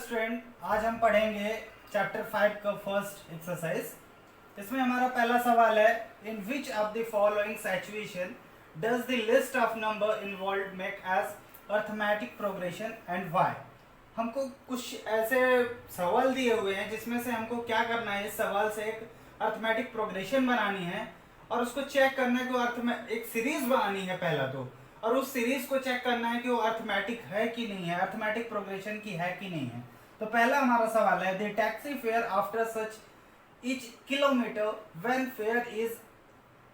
Student, आज हम पढ़ेंगे चैप्टर 5 का फर्स्ट एक्सरसाइज। इसमें हमारा पहला सवाल है, in which of the following situation does the list of number involve make an arithmetic progression and why. हमको कुछ ऐसे सवाल दिए हुए हैं जिसमें से हमको क्या करना है, इस सवाल से एक अर्थमेटिक प्रोग्रेशन बनानी है और उसको चेक करना है कि वो अर्थ में एक सीरीज बनानी है पहला तो, और उस सीरीज को चेक करना है कि वो अर्थमेटिक है कि नहीं है, अर्थमेटिक प्रोग्रेशन की है कि नहीं है। तो पहला हमारा सवाल है, the taxi fare after such each kilometer when fare is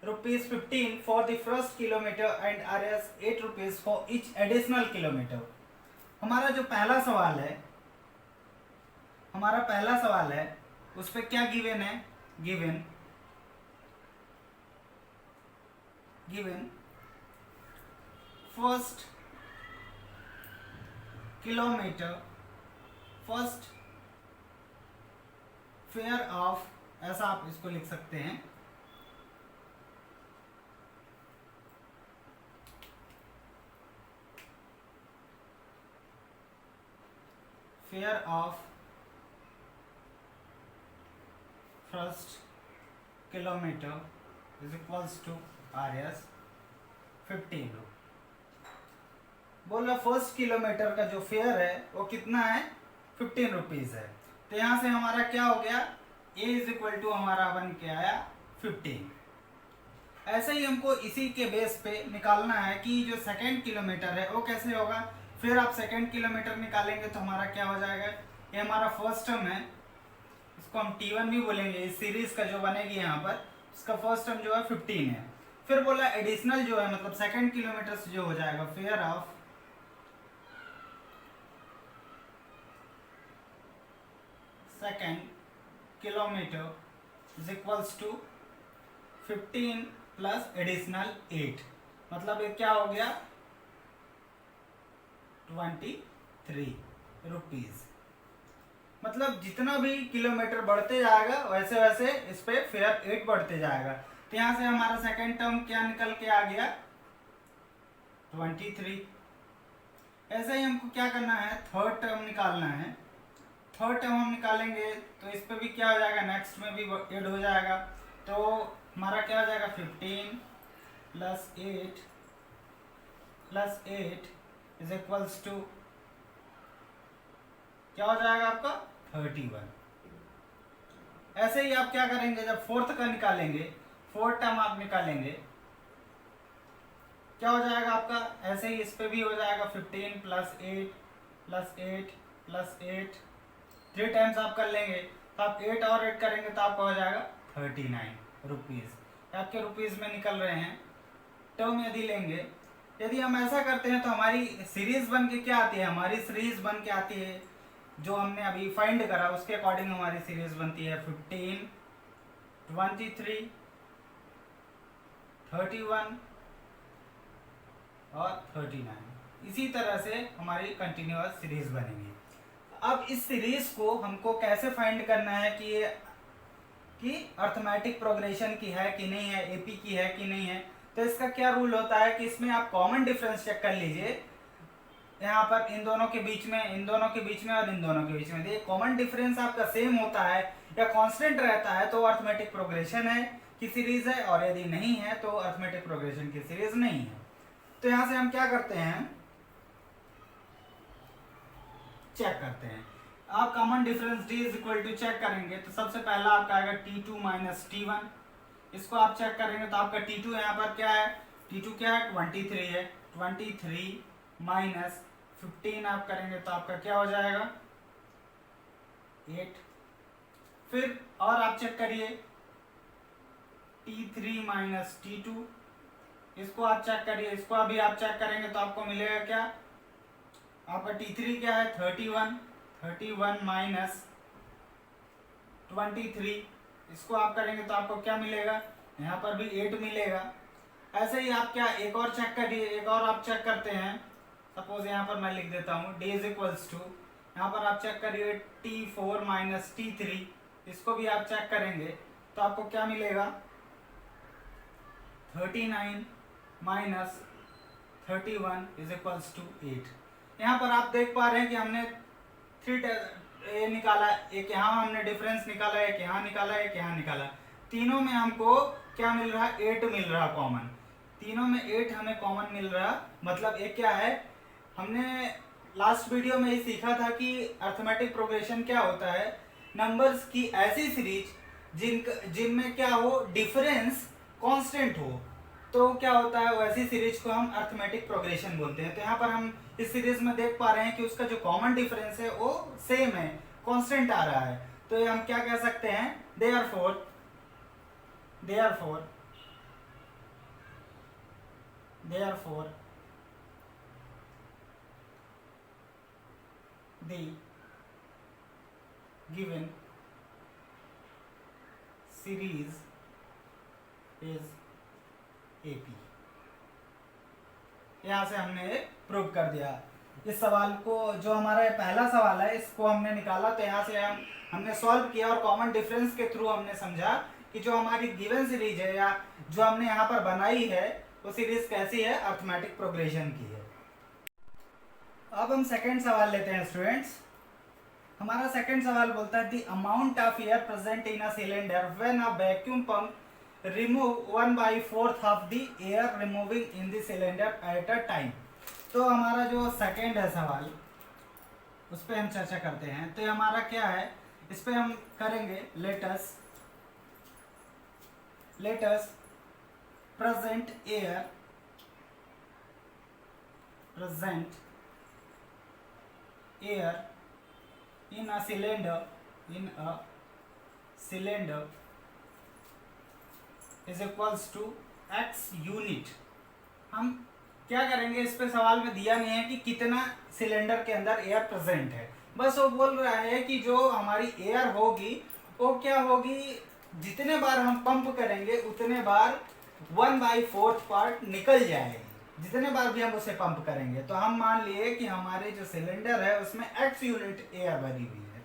rupees 15 for the first kilometer and Rs 8 rupees for each additional kilometer। हमारा जो पहला सवाल है उस पे क्या गिवन है, given first kilometre first fare of, ऐसा आप इसको लिख सकते हैं, fare of first kilometre is equals to Rs 15। बोल रहा फर्स्ट किलोमीटर का जो फेयर है वो कितना है, 15 रुपीज है। तो यहां से हमारा क्या हो गया, a इज इक्वल टू हमारा बन के आया 15। ऐसे ही हमको इसी के बेस पे निकालना है कि जो सेकेंड किलोमीटर है वो कैसे होगा। फिर आप सेकेंड किलोमीटर निकालेंगे तो हमारा क्या हो जाएगा, ये हमारा फर्स्ट टर्म है, इसको हम T1 भी बोलेंगे। इस सीरीज का जो बनेगी यहाँ पर इसका फर्स्ट टर्म जो है 15 है। फिर बोला एडिशनल जो है, मतलब सेकेंड किलोमीटर से जो हो जाएगा, fare of second kilometre is equals to 15 plus additional 8, मतलब ये क्या हो गया 23 रुपीज। मतलब जितना भी किलोमीटर बढ़ते जाएगा वैसे वैसे इस पे फेयर 8 बढ़ते जाएगा। तो यहाँ से हमारा सेकेंड टर्म क्या निकल के आ गया 23। ऐसे ही हमको क्या करना है, थर्ड टर्म निकालना है। थर्ड टर्म हम निकालेंगे तो इस पे भी क्या हो जाएगा, नेक्स्ट में भी ऐड हो जाएगा। तो हमारा क्या हो जाएगा 15 प्लस 8 इज इक्वल्स टू क्या हो जाएगा आपका 31। ऐसे ही आप क्या करेंगे, जब फोर्थ का निकालेंगे, फोर्थ टर्म आप निकालेंगे, क्या हो जाएगा आपका, ऐसे ही इस पे भी हो जाएगा 15 प्लस 8 3 टाइम्स आप कर लेंगे तो आप 8 और 8 करेंगे तो आपका हो जाएगा 39 रुपीज। आपके रुपीज में निकल रहे हैं। टर्म यदि लेंगे, यदि हम ऐसा करते हैं तो हमारी सीरीज बन के क्या आती है, हमारी सीरीज बन के आती है जो हमने अभी फाइंड करा उसके अकॉर्डिंग हमारी सीरीज बनती है 15 23 31 और 39। इसी तरह से हमारी कंटिन्यूअस सीरीज बनेगी। अब इस सीरीज को हमको कैसे फाइंड करना है कि ये कि अर्थमेटिक प्रोग्रेशन की है कि नहीं है, एपी की है कि नहीं है। तो इसका क्या रूल होता है कि इसमें आप कॉमन डिफरेंस चेक कर लीजिए, यहाँ पर इन दोनों के बीच में और इन दोनों के बीच में। ये कॉमन डिफरेंस आपका सेम होता है या कांस्टेंट रहता है तो अर्थमेटिक प्रोग्रेशन है की सीरीज है, और यदि नहीं है तो अर्थमेटिक प्रोग्रेशन की सीरीज नहीं है। तो यहाँ से हम क्या करते हैं, चेक करते हैं। आप common difference d is equal to check करेंगे तो सबसे पहला आपका आएगा T2 माइनस T1। इसको आप चेक करेंगे तो आपका T2 यहाँ पर क्या है, T2 क्या है 23 है। 23 माइनस 15 आप करेंगे तो आपका क्या हो जाएगा 8। फिर और आप चेक करिए T3 माइनस T2, इसको आप चेक करिए, इसको अभी आप चेक करेंगे तो आपको मिलेगा क्या, आपका T3 क्या है 31 माइनस 23, इसको आप करेंगे तो आपको क्या मिलेगा, यहाँ पर भी 8 मिलेगा। ऐसे ही आप क्या एक और चेक करिए, एक और आप चेक करते हैं। सपोज यहाँ पर मैं लिख देता हूँ d इज इक्वल्स टू, यहाँ पर आप चेक करिए T4 माइनस T3, इसको भी आप चेक करेंगे तो आपको क्या मिलेगा 39 माइनस 31 इज इक्वल्स टू 8। यहाँ पर आप देख पा रहे हैं कि हमने ये निकाला, एक यहाँ हमने डिफरेंस निकाला, एक यहाँ निकाला, एक यहाँ निकाला, तीनों में हमको क्या मिल रहा है, 8 मिल रहा कॉमन, तीनों में 8 हमें कॉमन मिल रहा। मतलब ये क्या है, हमने लास्ट वीडियो में ये सीखा था कि अर्थमेटिक प्रोग्रेशन क्या होता है, नंबर्स की ऐसी सीरीज जिनमें क्या हो, डिफरेंस कांस्टेंट हो, तो क्या होता है वैसी सीरीज को हम अर्थमेटिक प्रोग्रेशन बोलते हैं। तो यहाँ पर हम इस सीरीज में देख पा रहे हैं कि उसका जो कॉमन डिफरेंस है वो सेम है, कांस्टेंट आ रहा है। तो ये हम क्या कह सकते हैं, therefore the given series is AP। यहाँ से हमने प्रूव कर दिया इस सवाल को। जो हमारा पहला सवाल है इसको हमने निकाला, तो यहाँ से हमने सॉल्व किया और कॉमन डिफरेंस के थ्रू हमने समझा कि जो हमारी गिवन सीरीज है या जो हमने यहाँ पर बनाई है वो सीरीज कैसी है, अर्थमेटिक प्रोग्रेशन की है। अब हम सेकंड सवाल लेते हैं स्टूडेंट्स। हमारा सेकंड सवाल बोलता है the amount of air present in a cylinder when a vacuum pump remove 1/4 of the air removing in the cylinder at a time. तो हमारा जो सेकंड है सवाल उस पर हम चर्चा करते हैं। तो ये हमारा क्या है, इस पे हम करेंगे let's present air in a cylinder is equals to x unit. हम क्या करेंगे, इस पे सवाल में दिया नहीं है कि कितना सिलेंडर के अंदर एयर प्रेजेंट है, बस वो बोल रहा है कि जो हमारी एयर होगी वो क्या होगी, जितने बार हम पंप करेंगे उतने बार 1/4 पार्ट निकल जाएगी, जितने बार भी हम उसे पंप करेंगे। तो हम मान लिए कि हमारे जो सिलेंडर है उसमें x यूनिट एयर भरी हुई है,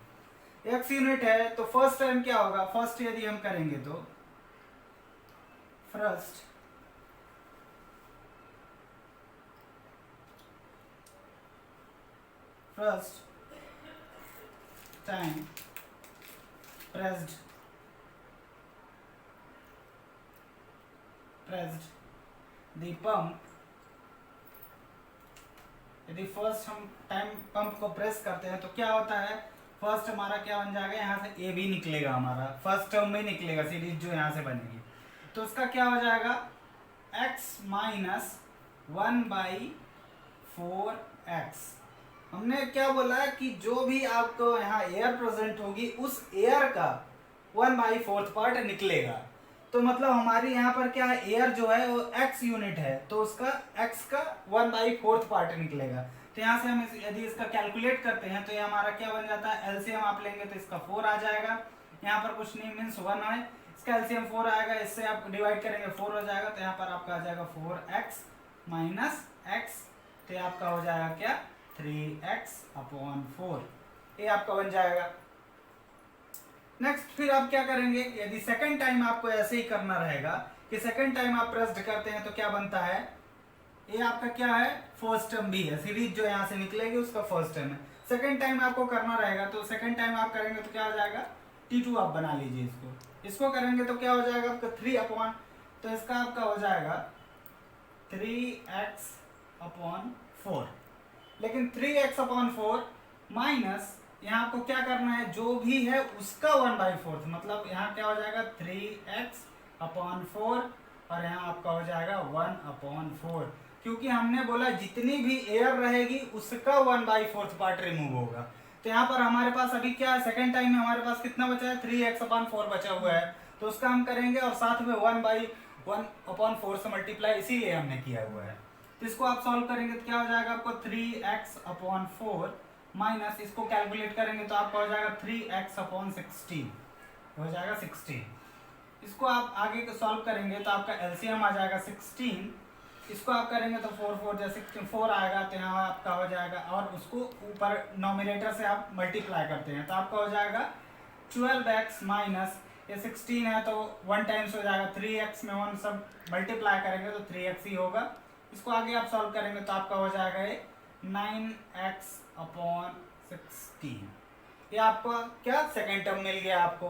x यूनिट है। तो फर्स्ट टाइम क्या होगा, फर्स्ट यदि हम करेंगे तो first time pressed the pump, यदि फर्स्ट हम टाइम पंप को प्रेस करते हैं तो क्या होता है, फर्स्ट हमारा क्या बन जाएगा, यहाँ से ए भी निकलेगा, हमारा फर्स्ट टर्म में निकलेगा सीरीज जो यहाँ से बनेगी। तो उसका क्या हो जाएगा, x माइनस 1/4x। हमने क्या बोला है कि जो भी आपको यहाँ एयर प्रेजेंट होगी उस एयर का 1/4 पार्ट निकलेगा। तो मतलब हमारी यहाँ पर क्या है, एयर जो है वो x यूनिट है, तो उसका x का 1/4 पार्ट निकलेगा। तो यहाँ से हम यदि इसका कैलकुलेट करते हैं तो ये हमारा क्या बन जाता है, एलसीएम आप लेंगे तो इसका 4 आ जाएगा, यहाँ पर कुछ नहीं मीन्स 1 है, इसका एलसीएम 4 आएगा, इससे आप डिवाइड करेंगे 4 हो जाएगा, तो यहाँ पर आपका आ जाएगा 4x माइनस x, तो ये आपका हो जाएगा क्या, 3x/4, ये आपका बन जाएगा। नेक्स्ट फिर आप क्या करेंगे, यदि सेकंड टाइम आपको ऐसे ही करना रहेगा कि सेकंड टाइम आप प्रेस्ड करते हैं तो क्या बनता है, ये आपका क्या है, फर्स्ट टर्म भी है, सीरीज जो यहाँ से निकलेगी उसका फर्स्ट टर्म है। सेकंड टाइम आपको करना रहेगा तो सेकंड टाइम आप करेंगे तो क्या हो जाएगा, T2 आप बना लीजिए, इसको करेंगे तो क्या हो जाएगा आपका 3 तो इसका आपका हो जाएगा 3x/4। लेकिन 3x/4 माइनस यहाँ आपको क्या करना है, जो भी है उसका 1/4, मतलब यहाँ क्या हो जाएगा 3x/4 और यहाँ आपका हो जाएगा 1/4, क्योंकि हमने बोला जितनी भी एयर रहेगी उसका 1/4 पार्ट रिमूव होगा। तो यहाँ पर हमारे पास अभी क्या है, सेकंड टाइम में हमारे पास कितना बचा है, 3x/4 बचा हुआ है, तो उसका हम करेंगे और साथ में 1/4 से मल्टीप्लाई इसीलिए हमने किया हुआ है। तो इसको आप सॉल्व करेंगे तो क्या हो जाएगा आपको 3x/4 माइनस इसको कैलकुलेट करेंगे तो आपका हो जाएगा 3x/16 हो जाएगा 16। इसको आप आगे को सॉल्व करेंगे तो आपका एलसीएम आ जाएगा 16, इसको आप करेंगे तो 4 जैसे 4 आएगा, तो यहाँ आपका हो जाएगा और उसको ऊपर नॉमिनेटर से आप मल्टीप्लाई करते हैं तो आपका हो जाएगा 12x माइनस ये 16 है तो 1 टाइम्स हो जाएगा, 3x में 1 सब मल्टीप्लाई करेंगे तो 3x ही होगा। इसको आगे आप सॉल्व करेंगे तो आपका हो जाएगा ये 9x/16 16। ये आपका क्या सेकेंड टर्म मिल गया आपको।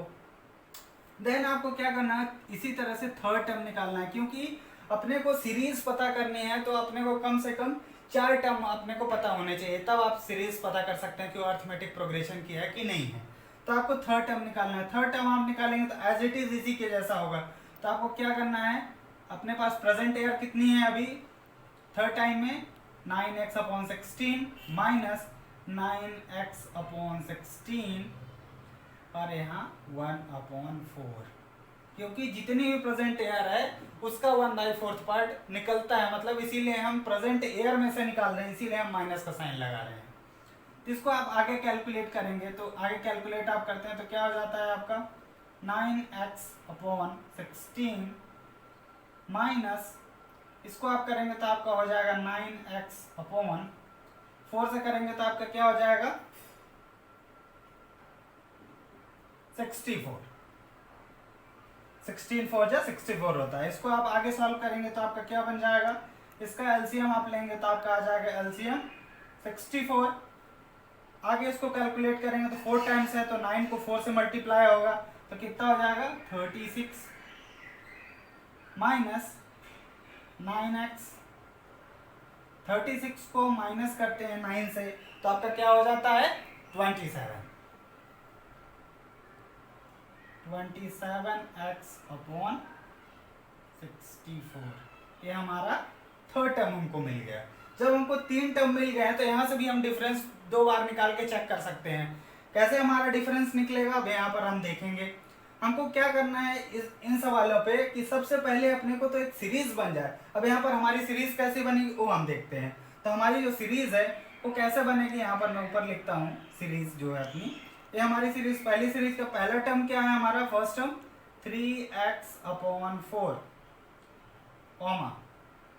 देन आपको क्या करना है, इसी तरह से थर्ड टर्म निकालना है, क्योंकि अपने को सीरीज पता करनी है तो अपने को कम से कम 4 टर्म अपने को पता होने चाहिए, तब आप सीरीज पता कर सकते हैं कि वो अर्थमेटिक प्रोग्रेशन की है कि नहीं है। तो आपको थर्ड टर्म निकालना है। थर्ड टर्म आप निकालेंगे तो एज इट इज इसी के जैसा होगा। तो आपको क्या करना है, अपने पास प्रेजेंट एयर कितनी है अभी थर्ड टाइम में, 9x/16 माइनस 9x/16 और यहाँ 1/4, क्योंकि जितनी भी प्रेजेंट एयर है उसका 1/4 पार्ट निकलता है, मतलब इसीलिए हम प्रेजेंट एयर में से निकाल रहे हैं, इसीलिए हम माइनस का साइन लगा रहे हैं। तो इसको आप आगे कैलकुलेट करेंगे, तो आगे कैलकुलेट आप करते हैं तो क्या हो जाता है आपका 9x/16 माइनस, इसको आप करेंगे तो आपका हो जाएगा 9x/4 से करेंगे तो आपका क्या हो जाएगा 64। 16×4 = 64 होता है। इसको आप आगे सॉल्व करेंगे तो आपका क्या बन जाएगा, इसका एलसीएम आप लेंगे तो आपका आ जाएगा एलसीएम 64। आगे इसको कैलकुलेट करेंगे तो 4 टाइम्स है तो 9 को 4 से मल्टीप्लाई होगा तो कितना हो जाएगा 36 माइनस 9x। 36 को माइनस करते हैं 9 से तो आपका क्या हो जाता है 27। 27x/64, ये हमारा थर्ड टर्म हमको मिल गया। जब हमको 3 टर्म मिल गए हैं तो यहाँ से भी हम डिफरेंस 2 बार निकाल के चेक कर सकते हैं। कैसे हमारा डिफरेंस निकलेगा अब यहाँ पर हम देखेंगे। हमको क्या करना है इन सवालों पे कि सबसे पहले अपने को तो एक सीरीज बन जाए। अब यहाँ पर हमारी सीरीज कैसे बनेगी वो हम देखते हैं। तो हमारी जो सीरीज है वो कैसे बनेगी, यहाँ पर मैं ऊपर लिखता हूँ सीरीज जो है अपनी। ये हमारी सीरीज, पहली सीरीज का पहला टर्म क्या है हमारा, फर्स्ट टर्म 3x/4 ओमा,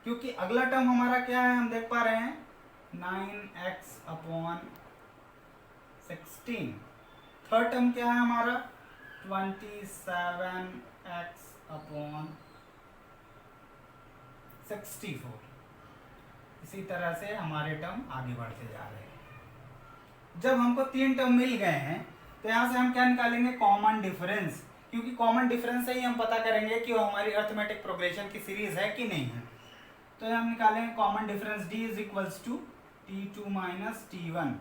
क्योंकि अगला टर्म हमारा क्या है हम देख पा रहे हैं 9x/16। थर्ड टर्म क्या है हमारा 27x/64। इसी तरह से हमारे टर्म आगे बढ़ते जा रहे हैं। जब हमको 3 टर्म मिल गए हैं तो यहाँ से हम क्या निकालेंगे कॉमन डिफरेंस, क्योंकि कॉमन डिफरेंस से ही हम पता करेंगे कि वो हमारी अर्थमेटिक प्रोग्रेशन की सीरीज है कि नहीं है। तो हम निकालेंगे common difference D = T2 - T1।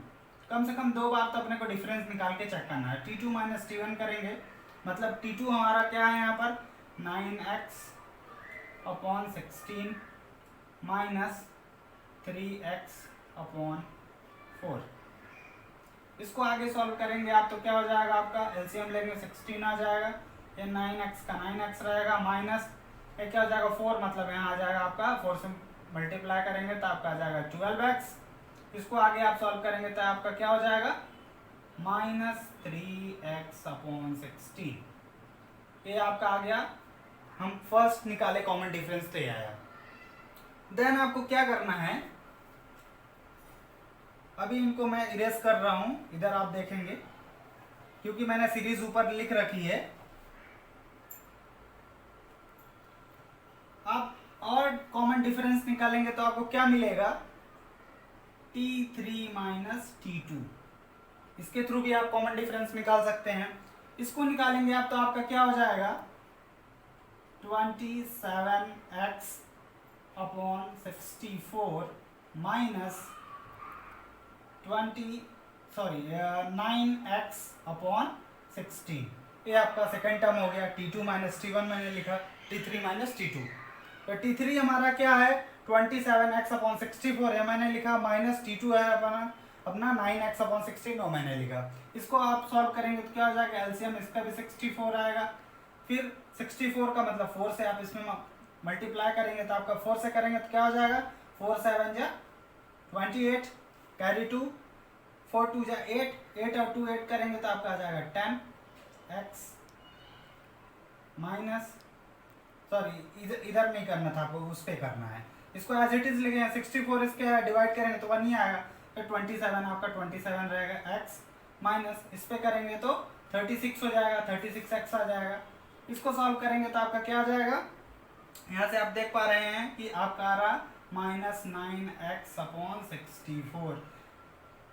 कम से कम 2 बार तो अपने को डिफरेंस निकाल के चेक करना है। T2 - T1 करेंगे, मतलब T2 हमारा क्या है यहाँ पर 9x/16 माइनस 3x/4। इसको आगे सॉल्व करेंगे आप तो क्या हो जाएगा, आपका एलसीएम लेंगे 16 आ जाएगा, ये 9x का 9x रहेगा माइनस ये क्या हो जाएगा 4, मतलब यहाँ आ जाएगा आपका 4 से मल्टीप्लाई करेंगे तो आपका आ जाएगा 12x। इसको आगे आप सॉल्व करेंगे तो आपका क्या हो जाएगा -3x/16। ये आपका आ गया, हम फर्स्ट निकाले कॉमन डिफरेंस तो ये आया। देन आपको क्या करना है, अभी इनको मैं इरेज कर रहा हूं, इधर आप देखेंगे क्योंकि मैंने सीरीज ऊपर लिख रखी है। आप और कॉमन डिफरेंस निकालेंगे तो आपको क्या मिलेगा T3 - T2। इसके थ्रू भी आप कॉमन डिफरेंस निकाल सकते हैं। इसको निकालेंगे आप तो आपका क्या हो जाएगा 27x/64 माइनस 9x/16। ये आपका सेकेंड टर्म हो गया। T2 - T1 मैंने लिखा, T3 - T2। तो T3 हमारा क्या है 27x/64 है मैंने लिखा, माइनस T2 है अपना 9x/16 वो मैंने लिखा। इसको आप सॉल्व करेंगे तो क्या हो जाएगा एलसीएम इसका भी 64 आएगा। फिर 64 का मतलब 4 से आप इसमें मल्टीप्लाई करेंगे तो आपका 4 से करेंगे तो क्या हो जाएगा 4 7 जा 28, कैरी 2, 4 2 जा 8, 8 और 2 8 करेंगे तो आपका आ जाएगा 10x माइनस, सॉरी इधर नहीं करना था आपको, उस पर करना है। इसको एज इट इज लिखे 64 इसके डिवाइड करेंगे तो 1 ही आएगा, तो 27 आपका 27 रहेगा x माइनस इस पे करेंगे तो 36 हो जाएगा, 36x आ जाएगा। इसको सॉल्व करेंगे तो आपका क्या आ जाएगा, यहाँ से आप देख पा रहे हैं कि आपका आ रहा -9x/64।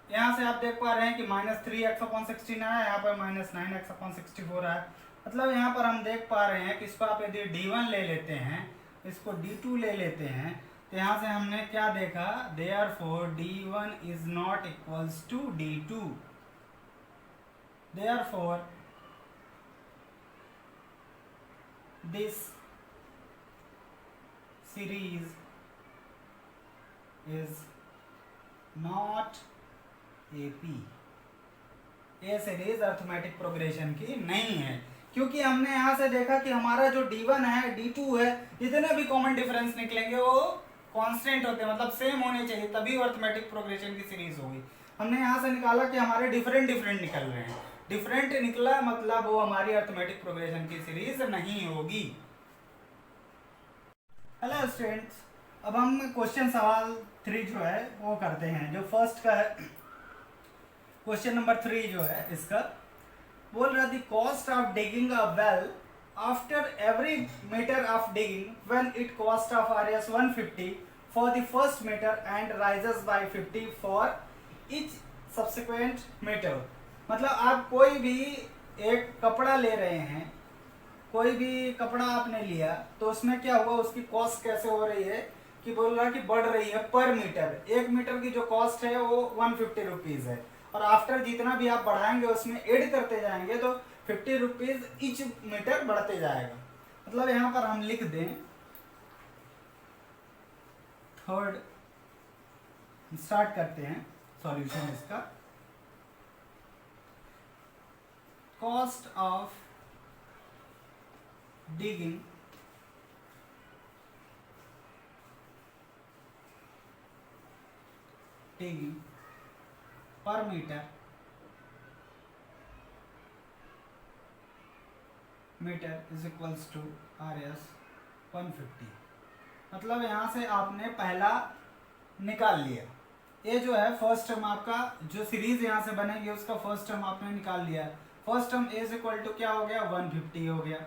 यहाँ से आप देख पा रहे हैं कि -3x/16 है, यहाँ पर -9x/64 है। मतलब यहाँ पर हम देख पा रहे हैं कि इसको आप यदि d1 ले लेते हैं, इसको d2 ले लेते हैं, तो यहाँ से हमने क्या देखा, therefore d1 is not equals to d2, therefore this series is not AP, ये सीरीज अर्थमेटिक प्रोग्रेशन की नहीं है, क्योंकि हमने यहाँ से देखा कि हमारा जो d1 है d2 है, जितने भी कॉमन डिफरेंस निकलेंगे वो कांस्टेंट होते हैं, मतलब सेम होने चाहिए, तभी अर्थमेटिक प्रोग्रेशन की सीरीज होगी। हमने यहाँ से निकाला कि हमारे डिफरेंट निकल रहे हैं, डिफरेंट निकला मतलब वो हमारी अर्थमेटिक प्रोग्रेशन की सीरीज नहीं होगी। हेलो स्टूडेंट्स, अब हम क्वेश्चन सवाल 3 जो है वो करते हैं। जो फर्स्ट का है क्वेश्चन नंबर 3 जो है इसका बोल रहा, the cost of digging a well after every metre of digging when it cost of RS 150 for the first metre and rises by 50 for each subsequent metre. मतलब आप कोई भी एक कपड़ा ले रहे हैं, कोई भी कपड़ा आपने लिया तो उसमें क्या हुआ, उसकी कॉस्ट कैसे हो रही है कि बोल रहा है कि बढ़ रही है पर मीटर। 1 मीटर की जो कॉस्ट है वो 150 रुपीज है, और आफ्टर जितना भी आप बढ़ाएंगे उसमें ऐड करते जाएंगे तो 50 रुपीज ईच मीटर बढ़ते जाएगा। मतलब यहाँ पर हम लिख दें, थर्ड स्टार्ट करते हैं सॉल्यूशन इसका। Cost of digging per meter is equals to RS 150। मतलब यहाँ से आपने पहला निकाल लिया, ये जो है फर्स्ट टर्म आपका, जो सीरीज यहाँ से बनेगी उसका फर्स्ट टर्म आपने निकाल लिया। First term is equal to क्या हो गया, 150 हो गया।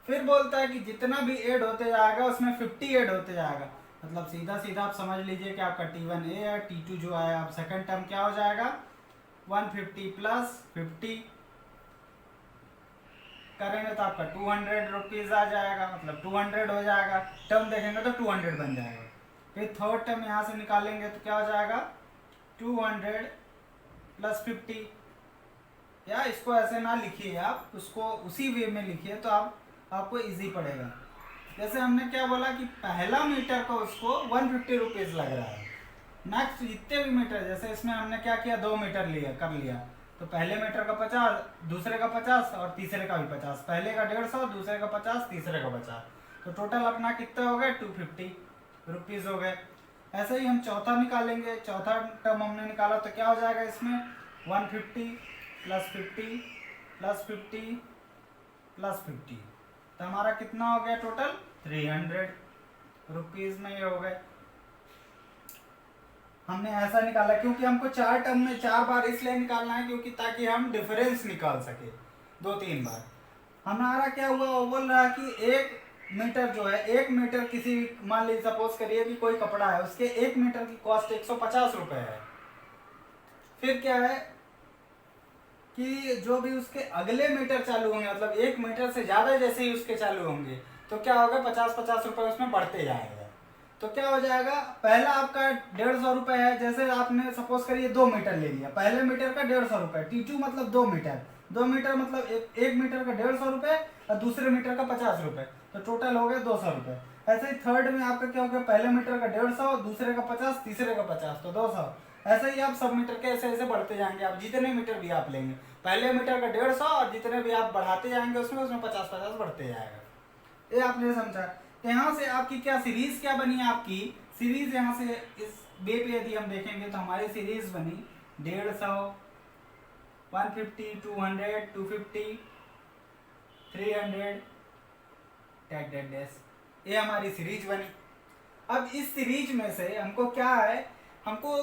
फिर बोलता है कि जितना भी ऐड होते जाएगा उसमें 50 ऐड होते जाएगा। मतलब सीधा सीधा आप समझ लीजिए कि आपका T1 ए है, T2 जो है आप सेकंड टर्म क्या हो जाएगा, 150 प्लस 50 करेंगे तो आपका 200 रुपीज आ जाएगा, मतलब 200 हो जाएगा। टर्म देखेंगे तो 200 बन जाएगा। फिर थर्ड टर्म यहाँ से निकालेंगे तो क्या हो जाएगा, 200 प्लस 50, या इसको ऐसे ना लिखिए आप, उसको उसी वे में लिखिए तो आपको इजी पड़ेगा। जैसे हमने क्या बोला कि पहला मीटर का उसको 150 रुपीज लग रहा है। नेक्स्ट जितने भी मीटर, जैसे इसमें हमने क्या किया, 2 मीटर कर लिया, तो पहले मीटर का 50, दूसरे का 50 और तीसरे का भी 50। पहले का 150, दूसरे का 50, तीसरे का 50, तो टोटल अपना कितना हो गया, 250 रुपीज हो गए। ऐसे ही हम चौथा निकालेंगे। चौथा टर्म हमने निकाला तो क्या हो जाएगा, इसमें 150 प्लस 50 प्लस 50 प्लस 50, तो हमारा कितना हो गया टोटल, 300 रुपीज में ये हो गए। हमने ऐसा निकाला क्योंकि हमको 4 टर्म में 4 बार इसलिए निकालना है क्योंकि ताकि हम डिफरेंस निकाल सके 2-3 बार। हमारा क्या हुआ, वो बोल रहा है कि 1 मीटर जो है, 1 मीटर किसी, मान लीजिए सपोज करिए कि कोई कपड़ा है, उसके 1 मीटर की कॉस्ट 150 रुपए है। फिर क्या है कि जो भी उसके अगले मीटर चालू होंगे, मतलब 1 मीटर से ज्यादा जैसे ही उसके चालू होंगे तो क्या होगा, 50-50 रुपए उसमें बढ़ते जाएगा। तो क्या हो जाएगा, पहला आपका 150 रुपए है, जैसे आपने सपोज करिए 2 मीटर ले लिया, पहले मीटर का 150 रुपए, T2 मतलब 2 मीटर, 2 मीटर मतलब एक मीटर का 150 रुपए और दूसरे मीटर का 50 रुपए, तो टोटल हो गया 200 रुपए। ऐसे ही थर्ड में आपका क्या हो गया, पहले मीटर का 150, दूसरे का 50, तीसरे का 50, तो 200। ऐसे ही आप सब मीटर के ऐसे ऐसे बढ़ते जाएंगे, आप जितने मीटर भी आप लेंगे, पहले मीटर का 150 और जितने भी आप बढ़ाते जाएंगे उसमें 50-50 बढ़ते जाएगा। ये आपने समझा। यहाँ से आपकी क्या सीरीज क्या बनी है, आपकी सीरीज यहाँ से इस वे पे यदि हम देखेंगे तो हमारी सीरीज बनी 150, 150, 200, 250, 300 डैश, ये हमारी सीरीज बनी। अब इस सीरीज में से हमको क्या है, हमको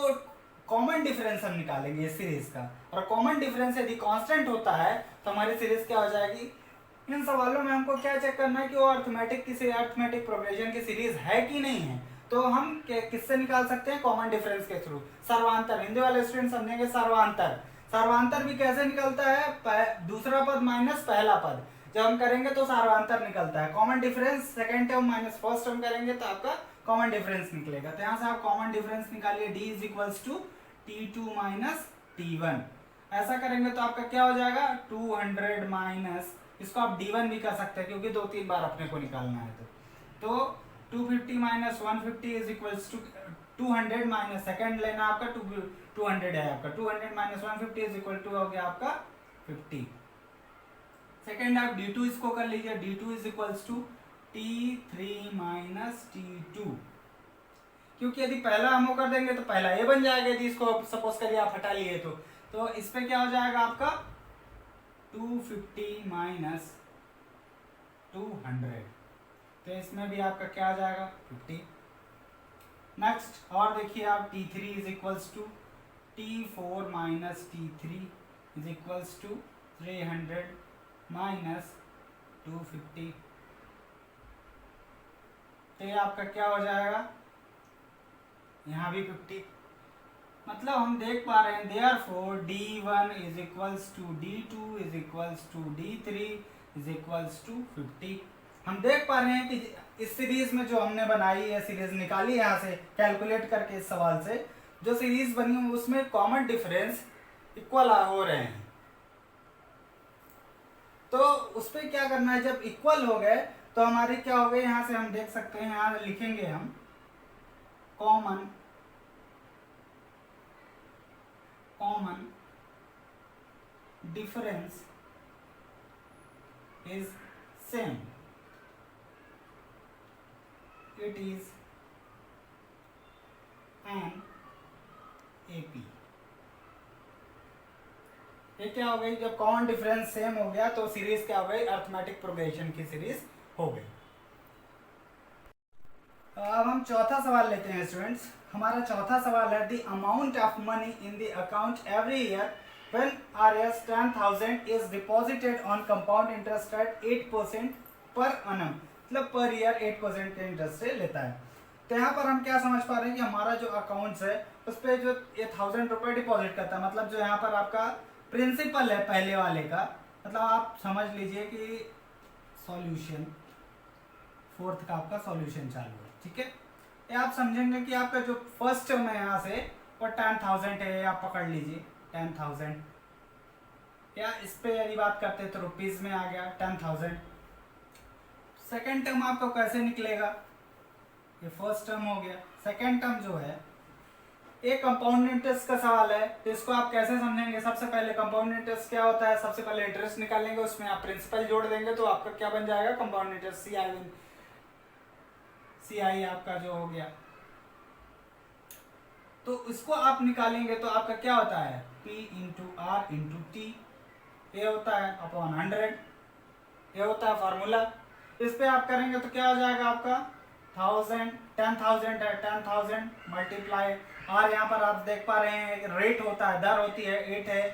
कॉमन डिफरेंस हम निकालेंगे इस सीरीज का, और कॉमन डिफरेंस यदि कांस्टेंट होता है तो हमारी सीरीज क्या हो जाएगी। इन सवालों में हमको क्या चेक करना है कि वो अर्थमेटिक प्रोग्रेशन की सीरीज है कि नहीं है। तो हम किससे निकाल सकते हैं? कॉमन डिफरेंस के थ्रू। सर्वांतर, हिंदी वाले स्टूडेंट समझेंगे सर्वांतर। सर्वांतर भी कैसे निकलता है? दूसरा पद माइनस पहला पद जब हम करेंगे तो सर्वांतर निकलता है। Common difference second term minus first term करेंगे तो आपका कॉमन डिफरेंस निकलेगा। तो यहाँ से आप कॉमन डिफरेंस निकालिए, d is equals to T2 minus T1। ऐसा करेंगे तो आपका क्या हो जाएगा? 200 माइनस, इसको आप D1 भी कर सकते हैं क्योंकि 2-3 बार अपने को निकालना है। तो 250 minus 150 is equals to 200 minus second लेना आपका 200 है आपका, 200 माइनस 150 इज इक्वल टू हो गया आपका 50। सेकेंड आप d2 इसको कर लीजिए, d2 is equals to T3 minus T2, क्योंकि यदि पहला हम कर देंगे तो पहला ये बन जाएगा। यदि इसको सपोज करिए आप हटा लिए तो इस पे क्या हो जाएगा आपका 250 माइनस 200, तो इसमें भी आपका क्या आ जाएगा 50। नेक्स्ट और देखिए आप T3 is equals to T4 minus T3 is equals to 300 minus 250, तो ये आपका क्या हो जाएगा? यहाँ भी 50। मतलब हम देख पा रहे हैं therefore D1 is equals to D2 is equals to D3 is equals to 50। हम देख पा रहे हैं कि इस सीरीज में जो हमने बनाई है, सीरीज निकाली यहाँ से कैलकुलेट करके इस सवाल से, जो सीरीज बनी है उसमें कॉमन डिफरेंस इक्वल हो रहे हैं। तो उस पर क्या करना है? जब इक्वल हो गए तो हमारे क्या हो गए, यहाँ से हम देख सकते हैं, यहाँ लिखेंगे हम common difference is same, it is an AP. ये क्या हो गई? जब कॉमन डिफरेंस सेम हो गया तो सीरीज क्या हो गई? अरिथमेटिक प्रोग्रेशन की सीरीज हो गई। अब हम चौथा सवाल लेते हैं स्टूडेंट्स। हमारा चौथा सवाल है the amount of money in the account every year when Rs 10,000 is deposited on compound interest eight 8% पर annum, मतलब पर ईयर 8% के इंटरेस्ट से लेता है। तो यहाँ पर हम क्या समझ पा रहे हैं कि हमारा जो अकाउंट्स है उस पर जो ये 1000 रुपये डिपॉजिट करता है, मतलब जो यहाँ पर आपका प्रिंसिपल है पहले वाले का, मतलब आप समझ लीजिए कि सॉल्यूशन फोर्थ का आपका सॉल्यूशन चालू है, ठीक है। ये आप समझेंगे कि आपका जो फर्स्ट टर्म है यहाँ से वो 10,000 है, आप पकड़ लीजिए 10,000, या इस पे यदि बात करते हैं तो रुपीज में आ गया 10,000। सेकेंड टर्म आपको कैसे निकलेगा? ये फर्स्ट टर्म हो गया। सेकेंड टर्म जो है एक कंपाउंड इंटरेस्ट का सवाल है, तो इसको आप कैसे समझेंगे? सबसे पहले कंपाउंड इंटरेस्ट क्या होता है? सबसे पहले इंटरेस्ट निकालेंगे, उसमें आप प्रिंसिपल जोड़ देंगे तो आपका क्या बन जाएगा? कंपाउंड इंटरेस्ट CI आपका जो हो गया। तो इसको आप निकालेंगे तो आपका क्या होता है? P into r into t, ये होता है अपॉन 100, ये होता है फॉर्मूला। इस पे आप करेंगे तो क्या हो जाएगा आपका 10,000 है, 10,000 मल्टीप्लाई आर, यहाँ पर आप देख पा रहे हैं रेट होता है, दर होती है 8 है,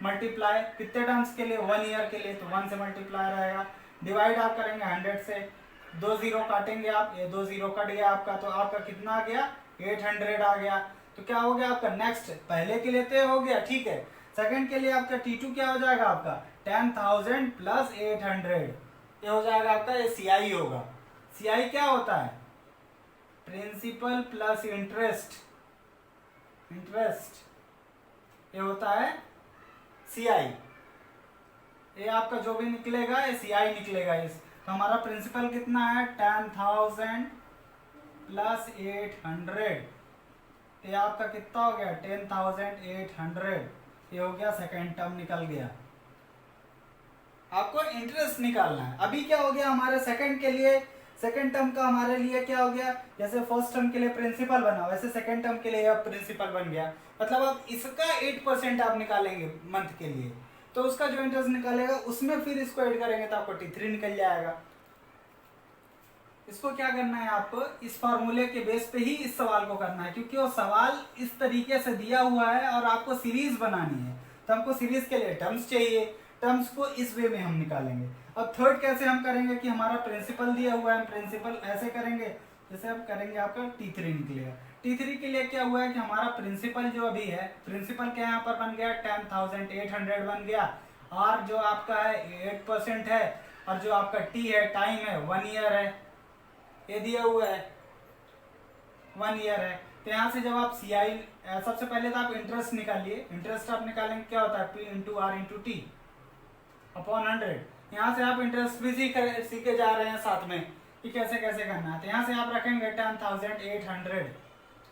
मल्टीप्लाई कितने टर्म्स के लिए? 1 ईयर के लिए, तो 1 से मल्टीप्लाई रहेगा। डिवाइड आप करेंगे 100 से, 2 जीरो काटेंगे आप, ये 2 जीरो कट गया आपका, तो आपका कितना आ गया? 800 आ गया। तो क्या हो गया आपका? नेक्स्ट पहले के लिए तो हो गया, ठीक है। सेकंड के लिए आपका T2 क्या हो जाएगा आपका? 10,000 प्लस 800, ये हो जाएगा आपका, ये CI होगा। CI क्या होता है? प्रिंसिपल प्लस इंटरेस्ट, ये होता है CI। ये आपका जो भी निकलेगा ये CI निकलेगा। इस तो हमारा प्रिंसिपल कितना है? 10,000 प्लस 800, ये आपका कितना हो गया? 10,800, ये हो गया सेकेंड टर्म निकल गया। आपको इंटरेस्ट निकालना है। अभी क्या हो गया हमारे सेकंड के लिए? सेकंड टर्म का हमारे लिए क्या हो गया? जैसे फर्स्ट टर्म के लिए प्रिंसिपल बना वैसे सेकंड टर्म के लिए अब प्रिंसिपल बन गया। मतलब अब इसका 8% आप निकालेंगे मंथ के लिए, तो उसका जो इंटरेस्ट निकालेगा उसमें फिर इसको ऐड करेंगे तो आपको T3 निकल जाएगा। इसको क्या करना है आपको? इस फॉर्मूले के बेस पे ही इस सवाल को करना है, क्योंकि वो सवाल इस तरीके से दिया हुआ है और आपको सीरीज बनानी है, तो हमको सीरीज के लिए टर्म्स चाहिए, टर्म्स को इस वे में हम निकालेंगे। अब थर्ड कैसे हम करेंगे कि हमारा प्रिंसिपल दिया हुआ है, प्रिंसिपल ऐसे करेंगे जैसे अब करेंगे आपका T3 निकलेगा। T3 के लिए क्या हुआ है कि हमारा प्रिंसिपल जो अभी है, प्रिंसिपल क्या यहाँ पर बन गया 10,800 बन गया, और जो आपका है 8% है, और जो आपका T है टाइम है 1 ईयर है, ये दिया हुआ है 1 ईयर है। तो यहाँ से जब आप CI सबसे पहले तो आप इंटरेस्ट निकालिए, इंटरेस्ट आप निकालेंगे क्या होता है P into r into t upon 100। यहाँ से आप इंटरेस्ट भी सीखे जा रहे हैं साथ में कि कैसे कैसे करना है। तो यहाँ से आप रखेंगे 10,800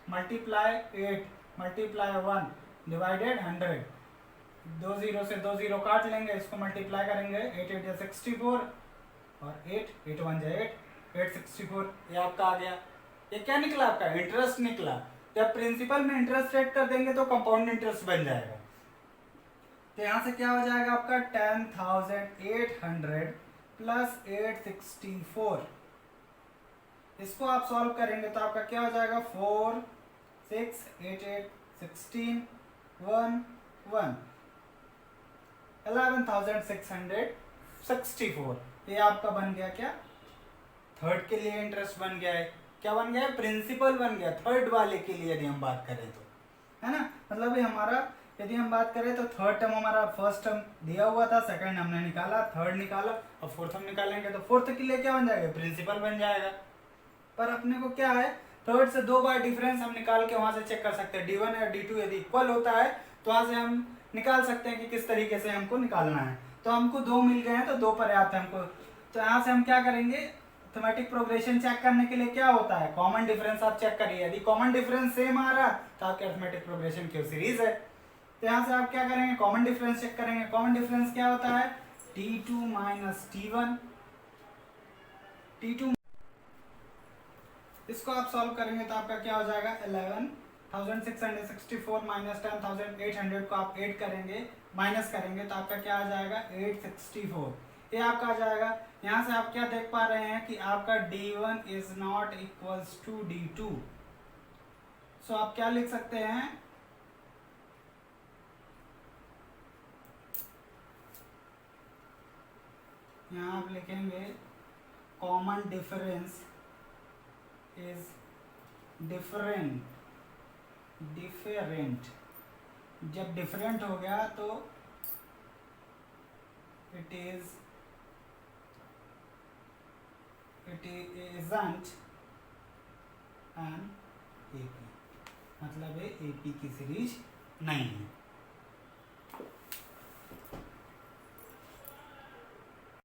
मल्टीप्लाई 8 मल्टीप्लाई 1 डिवाइडेड 100, 2 जीरो से 2 जीरो काट लेंगे, इसको मल्टीप्लाई करेंगे 8 8 या 64 और 8 8 1 जा 8 864, ये आपका आ गया। ये क्या निकला आपका इंटरेस्ट निकला। जब प्रिंसिपल में इंटरेस्ट रेट कर देंगे तो कंपाउंड इंटरेस्ट बन जाएगा। तो यहाँ से क्या हो जाएगा आपका 10,800 प्लस 864, इसको आप सॉल्व करेंगे तो आपका क्या हो जाएगा 4 6 8 8 16 1 1 11,664। ये आपका बन गया क्या थर्ड के लिए इंटरेस्ट बन गया है। क्या बन गया प्रिंसिपल बन गया थर्ड वाले के लिए यदि हम बात करें तो, है ना। मतलब ये हमारा यदि हम बात करें तो थर्ड टर्म हमारा फर्स्ट टर्म दिया हुआ था, सेकंड हमने निकाला, थर्ड निकाला, और फोर्थ हम निकालेंगे तो फोर्थ के लिए क्या बन जाएगा प्रिंसिपल बन जाएगा। पर अपने को क्या है थर्ड से 2 बार डिफरेंस हम निकाल के वहां से चेक कर सकते हैं। D1 या D2 यदि इक्वल होता है तो वहां से हम निकाल सकते हैं कि किस तरीके से हमको निकालना है। तो हमको 2 मिल गए हैं तो 2 पर्याप्त है हमको। तो यहाँ से हम क्या करेंगे अरिथमेटिक प्रोग्रेशन चेक करने के लिए क्या होता है कॉमन डिफरेंस आप चेक करिए। यदि कॉमन डिफरेंस सेम आ रहा तो आपके अरिथमेटिक प्रोग्रेशन की सीरीज है। तो यहाँ से आप क्या करेंगे कॉमन डिफरेंस चेक करेंगे। कॉमन डिफरेंस क्या होता है T2 माइनस T1, T2 इसको आप सॉल्व करेंगे तो आपका क्या हो जाएगा 11,664 माइनस 10,800 को आप ऐड करेंगे माइनस करेंगे तो आपका क्या आ जाएगा 864, ये आपका आ जाएगा। यहाँ से आप क्या देख पा रहे हैं कि आपका D1 is not equals to D2। So आप क्या लिख सकते हैं यहाँ आप लिखेंगे कॉमन डिफरेंस इज डिफरेंट। जब डिफरेंट हो गया तो इट इजंट एन AP, मतलब ये AP की सीरीज नहीं है।